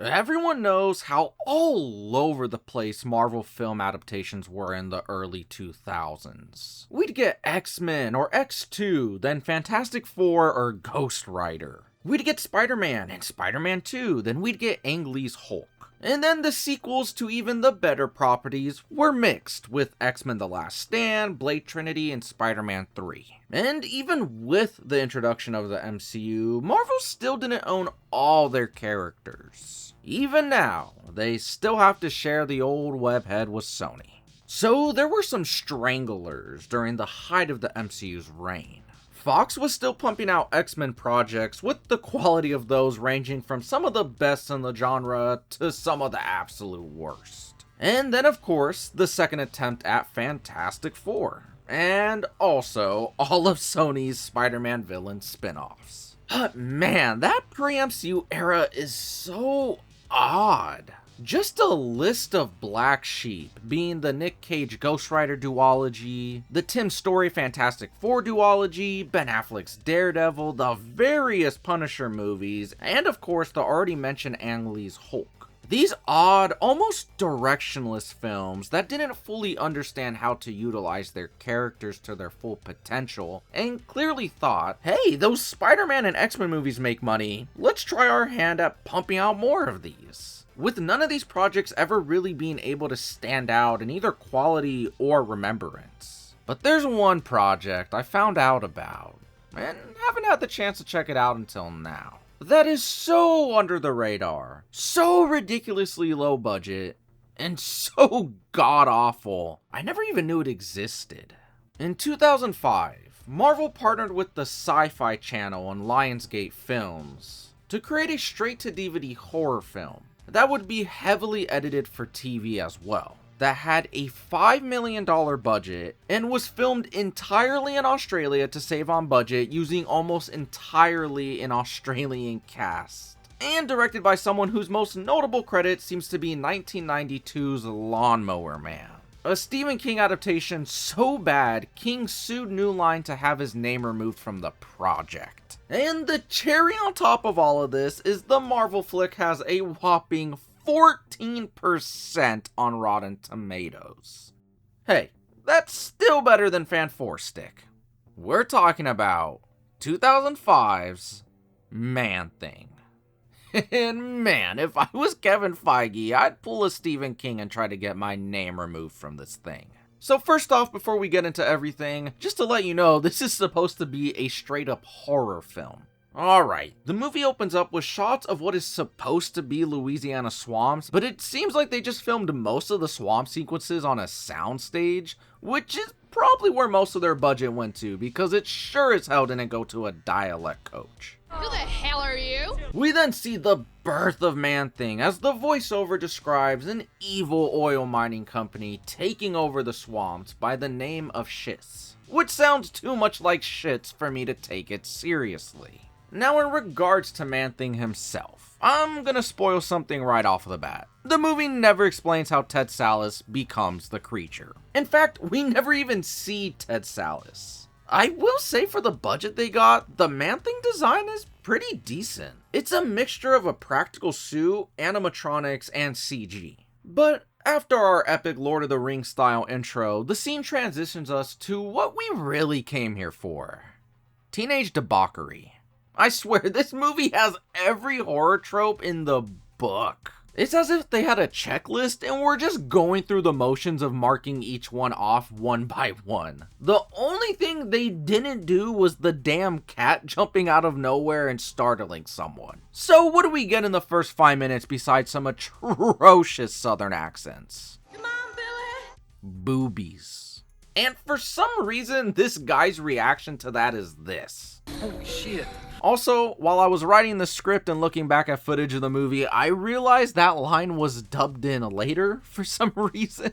Everyone knows how all over the place Marvel film adaptations were in the early 2000s. We'd get X-Men or X2, then Fantastic Four or Ghost Rider. We'd get Spider-Man and Spider-Man 2, then we'd get Ang Lee's Hulk. And then the sequels to even the better properties were mixed, with X-Men The Last Stand, Blade Trinity, and Spider-Man 3. And even with the introduction of the MCU, Marvel still didn't own all their characters. Even now, they still have to share the old webhead with Sony. So there were some stranglers during the height of the MCU's reign. Fox was still pumping out X-Men projects, with the quality of those ranging from some of the best in the genre to some of the absolute worst. And then of course, the second attempt at Fantastic Four, and also all of Sony's Spider-Man villain spin-offs. But man, that pre-MCU era is so odd. Just a list of black sheep, being the Nick Cage Ghost Rider duology, the Tim Story Fantastic Four duology, Ben Affleck's Daredevil, the various Punisher movies, and of course the already mentioned Ang Lee's Hulk. These odd, almost directionless films that didn't fully understand how to utilize their characters to their full potential, and clearly thought, hey, those Spider-Man and X-Men movies make money, let's try our hand at pumping out more of these. With none of these projects ever really being able to stand out in either quality or remembrance. But there's one project I found out about, and haven't had the chance to check it out until now, that is so under the radar, so ridiculously low budget, and so god-awful, I never even knew it existed. In 2005, Marvel partnered with the Sci-Fi Channel and Lionsgate Films to create a straight-to-DVD horror film that would be heavily edited for TV as well, that had a $5 million budget and was filmed entirely in Australia to save on budget, using almost entirely an Australian cast, and directed by someone whose most notable credit seems to be 1992's Lawnmower Man. A Stephen King adaptation so bad, King sued New Line to have his name removed from the project. And the cherry on top of all of this is the Marvel flick has a whopping 14% on Rotten Tomatoes. Hey, that's still better than Fan4Stick. We're talking about 2005's Man-Thing. And man, if I was Kevin Feige, I'd pull a Stephen King and try to get my name removed from this thing. So first off, before we get into everything, just to let you know, this is supposed to be a straight up horror film. Alright, the movie opens up with shots of what is supposed to be Louisiana swamps, but it seems like they just filmed most of the swamp sequences on a soundstage, which is probably where most of their budget went to, because it sure as hell didn't go to a dialect coach. Who the hell are you? We then see the birth of Man-Thing as the voiceover describes an evil oil mining company taking over the swamps by the name of Schiss, which sounds too much like shits for me to take it seriously. Now in regards to Man-Thing himself, I'm gonna spoil something right off the bat. The movie never explains how Ted Sallis becomes the creature. In fact, we never even see Ted Sallis. I will say for the budget they got, the Man-Thing design is pretty decent. It's a mixture of a practical suit, animatronics, and CG. But after our epic Lord of the Rings style intro, the scene transitions us to what we really came here for. Teenage debauchery. I swear, this movie has every horror trope in the book. It's as if they had a checklist and were just going through the motions of marking each one off one by one. The only thing they didn't do was the damn cat jumping out of nowhere and startling someone. So what do we get in the first 5 minutes besides some atrocious southern accents? Come on, Billy. Boobies. And for some reason, this guy's reaction to that is this. Holy shit. Also, while I was writing the script and looking back at footage of the movie, I realized that line was dubbed in later for some reason.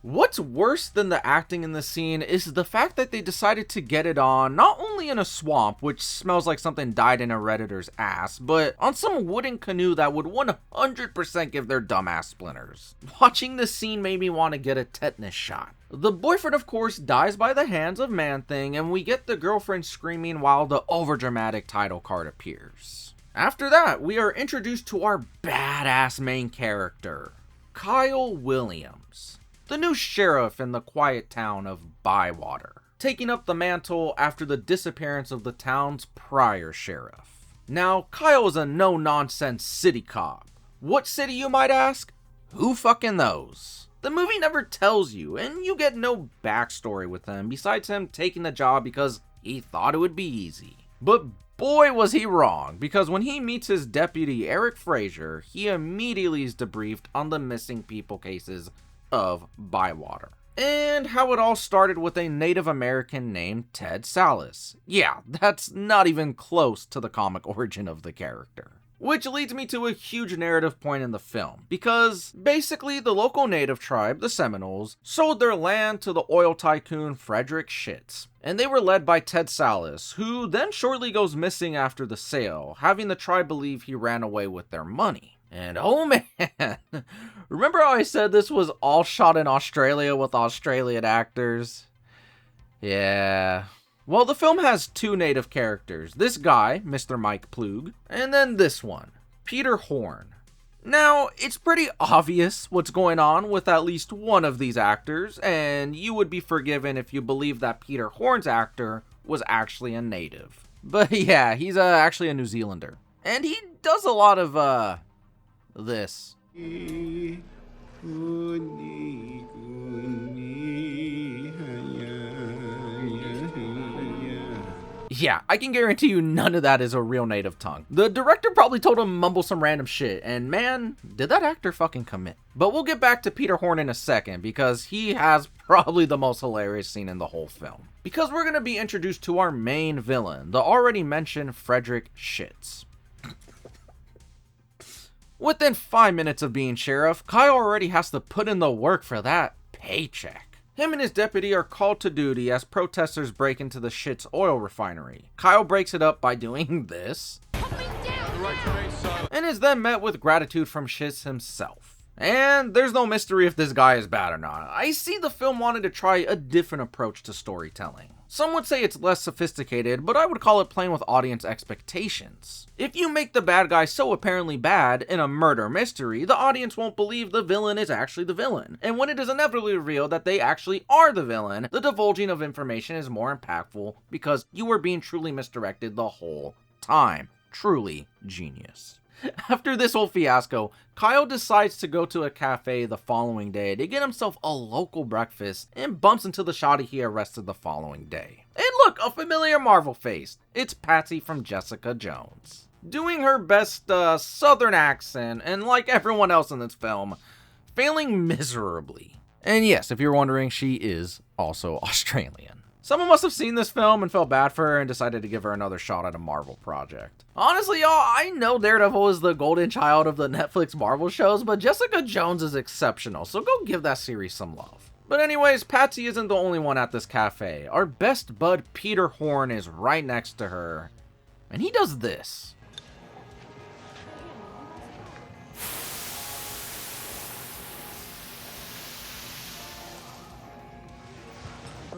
What's worse than the acting in the scene is the fact that they decided to get it on not only in a swamp, which smells like something died in a Redditor's ass, but on some wooden canoe that would 100% give their dumbass splinters. Watching this scene made me want to get a tetanus shot. The boyfriend, of course, dies by the hands of Man-Thing, and we get the girlfriend screaming while the overdramatic title card appears. After that, we are introduced to our badass main character, Kyle Williams, the new sheriff in the quiet town of Bywater, taking up the mantle after the disappearance of the town's prior sheriff. Now, Kyle is a no-nonsense city cop. What city, you might ask? Who fucking knows? The movie never tells you, and you get no backstory with him besides him taking the job because he thought it would be easy. But boy was he wrong, because when he meets his deputy Eric Fraser, he immediately is debriefed on the missing people cases of Bywater. And how it all started with a Native American named Ted Salas. Yeah, that's not even close to the comic origin of the character. Which leads me to a huge narrative point in the film, because basically the local native tribe, the Seminoles, sold their land to the oil tycoon Frederick Schitz, and they were led by Ted Salas, who then shortly goes missing after the sale, having the tribe believe he ran away with their money. And oh man, remember how I said this was all shot in Australia with Australian actors? Yeah. Well, the film has two native characters, this guy, Mr. Mike Ploog, and then this one, Peter Horn. Now, it's pretty obvious what's going on with at least one of these actors, and you would be forgiven if you believe that Peter Horn's actor was actually a native. But yeah, he's actually a New Zealander. And he does a lot of, this. Yeah, I can guarantee you none of that is a real native tongue. The director probably told him mumble some random shit, and man, did that actor fucking commit. But we'll get back to Peter Horn in a second, because he has probably the most hilarious scene in the whole film. Because we're going to be introduced to our main villain, the already mentioned Frederick Schitz. Within 5 minutes of being sheriff, Kyle already has to put in the work for that paycheck. Him and his deputy are called to duty as protesters break into the Schitz oil refinery. Kyle breaks it up by doing this, and is then met with gratitude from Schitz himself. And there's no mystery if this guy is bad or not. I see the film wanted to try a different approach to storytelling. Some would say it's less sophisticated, but I would call it playing with audience expectations. If you make the bad guy so apparently bad in a murder mystery, the audience won't believe the villain is actually the villain. And when it is inevitably revealed that they actually are the villain, the divulging of information is more impactful because you were being truly misdirected the whole time. Truly genius. After this whole fiasco, Kyle decides to go to a cafe the following day to get himself a local breakfast and bumps into the shawty he arrested the following day. And look, a familiar Marvel face. It's Patsy from Jessica Jones, doing her best southern accent, and like everyone else in this film, failing miserably. And yes, if you're wondering, she is also Australian. Someone must have seen this film and felt bad for her and decided to give her another shot at a Marvel project. Honestly, y'all, I know Daredevil is the golden child of the Netflix Marvel shows, but Jessica Jones is exceptional, so go give that series some love. But anyways, Patsy isn't the only one at this cafe. Our best bud Peter Horn is right next to her, and he does this.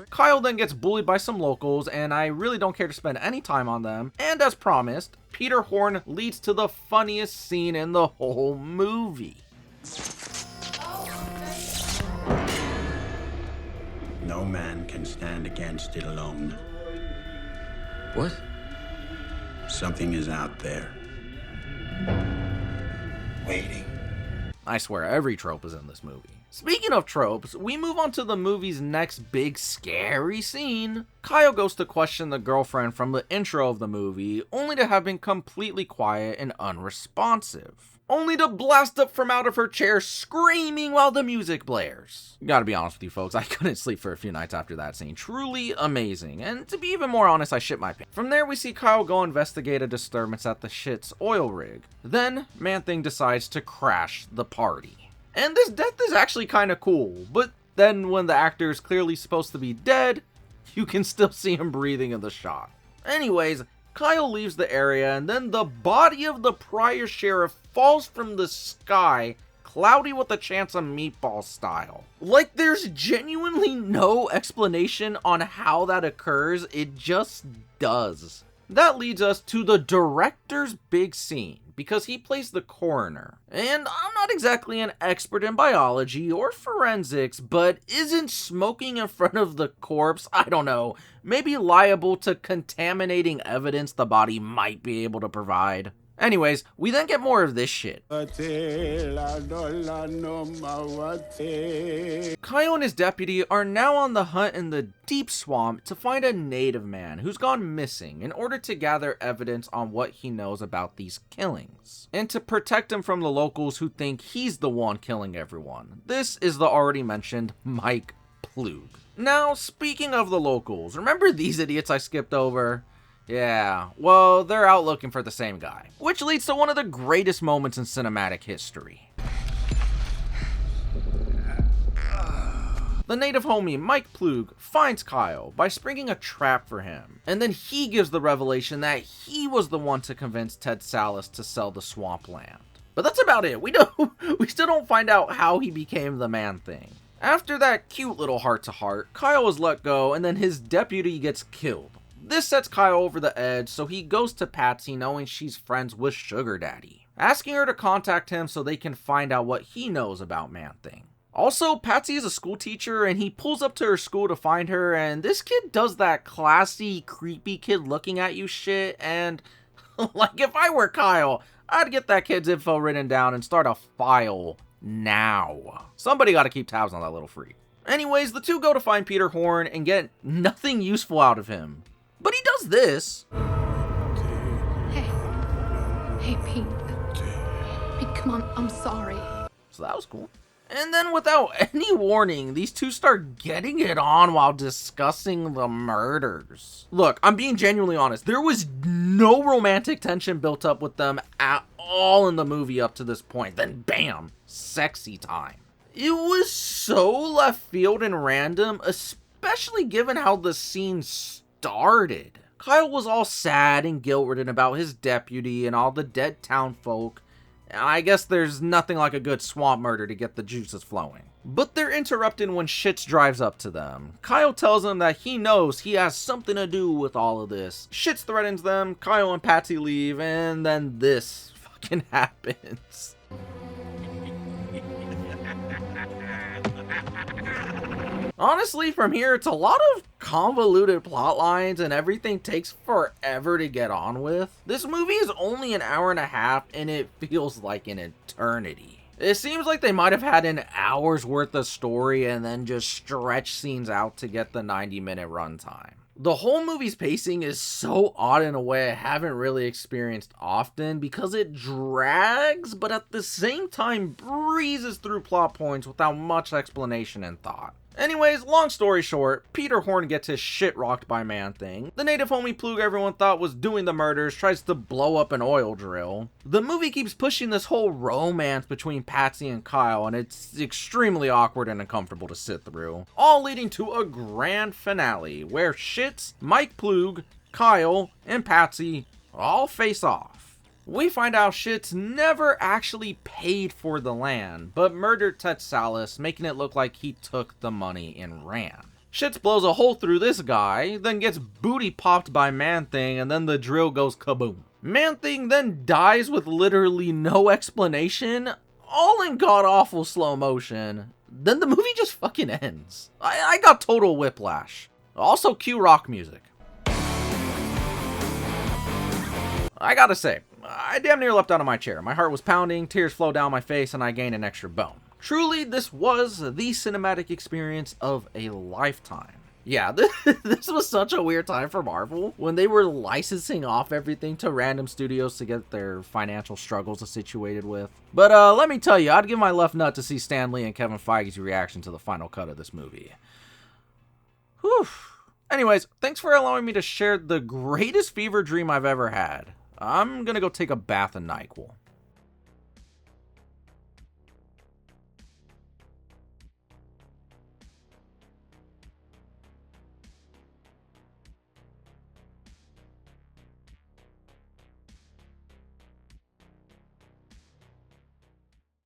Kyle then gets bullied by some locals, and I really don't care to spend any time on them. And as promised, Peter Horn leads to the funniest scene in the whole movie. No man can stand against it alone. What? Something is out there, waiting. I swear, every trope is in this movie. Speaking of tropes, we move on to the movie's next big scary scene. Kyle goes to question the girlfriend from the intro of the movie, only to have been completely quiet and unresponsive. Only to blast up from out of her chair screaming while the music blares. Gotta be honest with you folks, I couldn't sleep for a few nights after that scene. Truly amazing, and to be even more honest, I shit my pants. From there we see Kyle go investigate a disturbance at the Schitz oil rig. Then, Man-Thing decides to crash the party. And this death is actually kind of cool, but then when the actor is clearly supposed to be dead, you can still see him breathing in the shot. Anyways, Kyle leaves the area, and then the body of the prior sheriff falls from the sky, cloudy with a chance of meatball style. Like, there's genuinely no explanation on how that occurs, it just does. That leads us to the director's big scene, because he plays the coroner. And I'm not exactly an expert in biology or forensics, but isn't smoking in front of the corpse, I don't know, maybe liable to contaminating evidence the body might be able to provide? Anyways, we then get more of this shit. Kyle and his deputy are now on the hunt in the deep swamp to find a native man who's gone missing in order to gather evidence on what he knows about these killings, and to protect him from the locals who think he's the one killing everyone. This is the already mentioned Mike Ploog. Now, speaking of the locals, remember these idiots I skipped over? Yeah, well, they're out looking for the same guy. Which leads to one of the greatest moments in cinematic history. The native homie, Mike Ploog, finds Kyle by springing a trap for him, and then he gives the revelation that he was the one to convince Ted Sallis to sell the swampland. But that's about it. We still don't find out how he became the Man-Thing. After that cute little heart-to-heart, Kyle is let go, and then his deputy gets killed. This sets Kyle over the edge, so he goes to Patsy knowing she's friends with Sugar Daddy, asking her to contact him so they can find out what he knows about Man-Thing. Also, Patsy is a school teacher, and he pulls up to her school to find her, and this kid does that classy, creepy kid looking at you shit, and like if I were Kyle, I'd get that kid's info written down and start a file now. Somebody gotta keep tabs on that little freak. Anyways, the two go to find Peter Horn and get nothing useful out of him. But he does this. Hey, Pete. Pete, come on, I'm sorry. So that was cool. And then without any warning, these two start getting it on while discussing the murders. Look, I'm being genuinely honest. There was no romantic tension built up with them at all in the movie up to this point. Then bam, sexy time. It was so left field and random, especially given how the scene started. Kyle was all sad and guilt-ridden about his deputy and all the dead town folk. I guess there's nothing like a good swamp murder to get the juices flowing. But they're interrupted when Shits drives up to them. Kyle tells them that he knows he has something to do with all of this. Shits threatens them, Kyle and Patsy leave, and then this fucking happens. Honestly, from here, it's a lot of convoluted plot lines and everything takes forever to get on with. This movie is only an hour and a half and it feels like an eternity. It seems like they might have had an hour's worth of story and then just stretch scenes out to get the 90-minute runtime. The whole movie's pacing is so odd in a way I haven't really experienced often because it drags, but at the same time breezes through plot points without much explanation and thought. Anyways, long story short, Peter Horn gets his shit rocked by Man-Thing. The native homie Ploog everyone thought was doing the murders tries to blow up an oil drill. The movie keeps pushing this whole romance between Patsy and Kyle, and it's extremely awkward and uncomfortable to sit through. All leading to a grand finale, where Shits, Mike Ploog, Kyle, and Patsy all face off. We find out Shits never actually paid for the land, but murdered Ted Sallis, making it look like he took the money and ran. Shits blows a hole through this guy, then gets booty popped by Man-Thing, and then the drill goes kaboom. Man-Thing then dies with literally no explanation, all in god-awful slow motion. Then the movie just fucking ends. I got total whiplash. Also, cue rock music. I gotta say, I damn near leapt out of my chair. My heart was pounding, tears flowed down my face, and I gained an extra bone. Truly, this was the cinematic experience of a lifetime. Yeah, this was such a weird time for Marvel, when they were licensing off everything to random studios to get their financial struggles situated with. But let me tell you, I'd give my left nut to see Stan Lee and Kevin Feige's reaction to the final cut of this movie. Whew. Anyways, thanks for allowing me to share the greatest fever dream I've ever had. I'm gonna go take a bath in NyQuil.